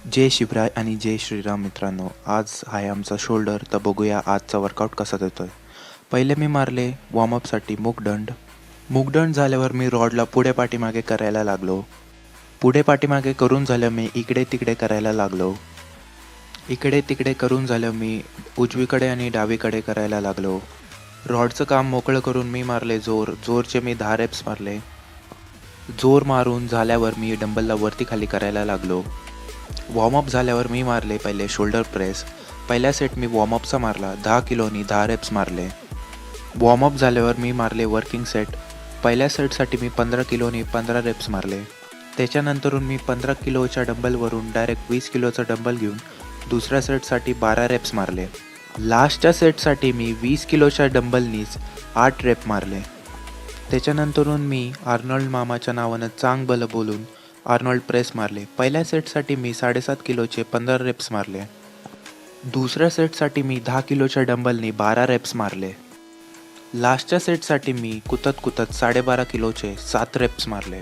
जय शिवराय आणि जय श्रीराम मित्रांनो. आज आहे आमचा शोल्डर, तर बघूया आजचा वर्कआउट कसा देतोय. पहिले मी मारले वॉर्मअपसाठी मुखदंड. मुखदंड झाल्यावर मी रॉडला पुढे पाठीमागे करायला लागलो. पुढे पाठीमागे करून झालं मी इकडे तिकडे करायला लागलो. इकडे तिकडे करून झालं मी उजवीकडे आणि डावीकडे करायला लागलो. रॉडचं काम मोकळं करून मी मारले जोरचे मी 10 रेप्स मारले. जोर मारून झाल्यावर मी डंबलला वरती खाली करायला लागलो. वॉर्मअप झाल्यावर मी मारले पहिले शोल्डर प्रेस. पहिला सेट मी वॉर्मअपचा मारला, 10 किलोनी 10 रेप्स मारले. वॉर्मअप झाल्यावर मी मारले वर्किंग सेट. पहिल्या सेटसाठी मी 15 किलोनी 15 रेप्स मारले. त्याच्यानंतरून मी 15 किलोच्या डंबलवरून डायरेक्ट 20 किलोचा डंबल घेऊन दुसऱ्या सेटसाठी 12 रेप्स मारले. लास्टच्या सेटसाठी मी 20 किलोच्या डंबलनीच 8 रेप मारले. त्याच्यानंतरून मी आर्नोल्ड मामाच्या नावानं चांगलं बोलून आर्नोल्ड प्रेस मारले. पहिल्या सेटसाठी मी 7.5 किलोचे 15 रेप्स मारले. दुसऱ्या सेटसाठी मी 10 किलोच्या डंबलनी 12 रेप्स मारले. लास्टच्या सेटसाठी मी कुतत 12.5 किलोचे 7 रेप्स मारले.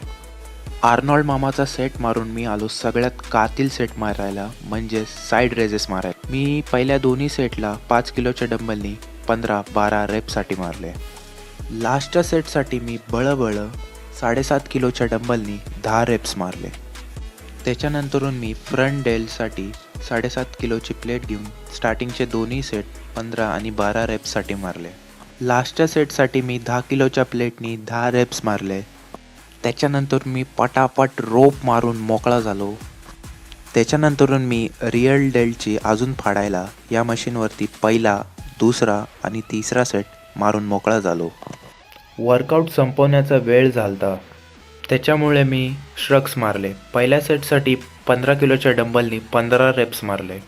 आर्नोल्ड मामाचा सेट मारून मी आलो सगळ्यात कातील सेट मारायला, म्हणजे साईड रेजेस मारायला. मी पहिल्या दोन्ही सेटला 5 किलोच्या डंबलनी 15-12 रेपसाठी मारले. लास्टच्या सेटसाठी मी बळबळ 7.5 किलोच्या डंबलनी 10 रेप्स मारले. त्याच्यानंतरून मी फ्रंट डेलसाठी 7.5 किलोची प्लेट घेऊन स्टार्टिंगचे दोन्ही सेट 15 आणि 12 रेप्ससाठी मारले. लास्टच्या सेटसाठी मी 10 किलोच्या प्लेटनी 10 रेप्स मारले. त्याच्यानंतर मी पटापट रोप मारून मोकळा झालो. त्याच्यानंतरून मी रिअल डेल्टची अजून फाडायला या मशीनवरती पहिला, दुसरा आणि तिसरा सेट मारून मोकळा झालो. वर्कआउट संपवण्याचा वेळ झालता, त्याच्यामुळे मी श्रग्स मारले. पहिल्या सेटसाठी 15 किलोच्या डंबलनी 15 रेप्स मारले.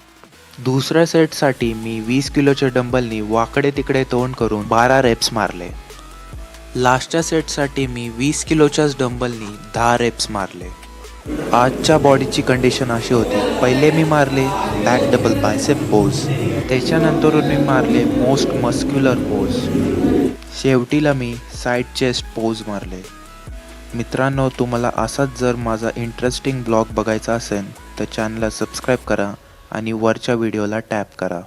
दुसऱ्या सेटसाठी मी 20 किलोच्या डंबलनी वाकडे तिकडे तोंड करून 12 रेप्स मारले. लास्टच्या सेटसाठी मी 20 किलोच्याच डंबलनी 10 रेप्स मारले. आजच्या बॉडीची कंडिशन अशी होती. पहिले मी मारले बॅक डबल बायसेप पोज, त्याच्यानंतरून मी मारले मोस्ट मस्क्युलर पोज, शेवटीला मी साईड चेस्ट पोज मारले. मित्रांनो, तुम्हाला असाच जर माझा इंटरेस्टिंग ब्लॉग बघायचा असेल तर चॅनलला सबस्क्राईब करा आणि वरच्या व्हिडिओला टॅप करा.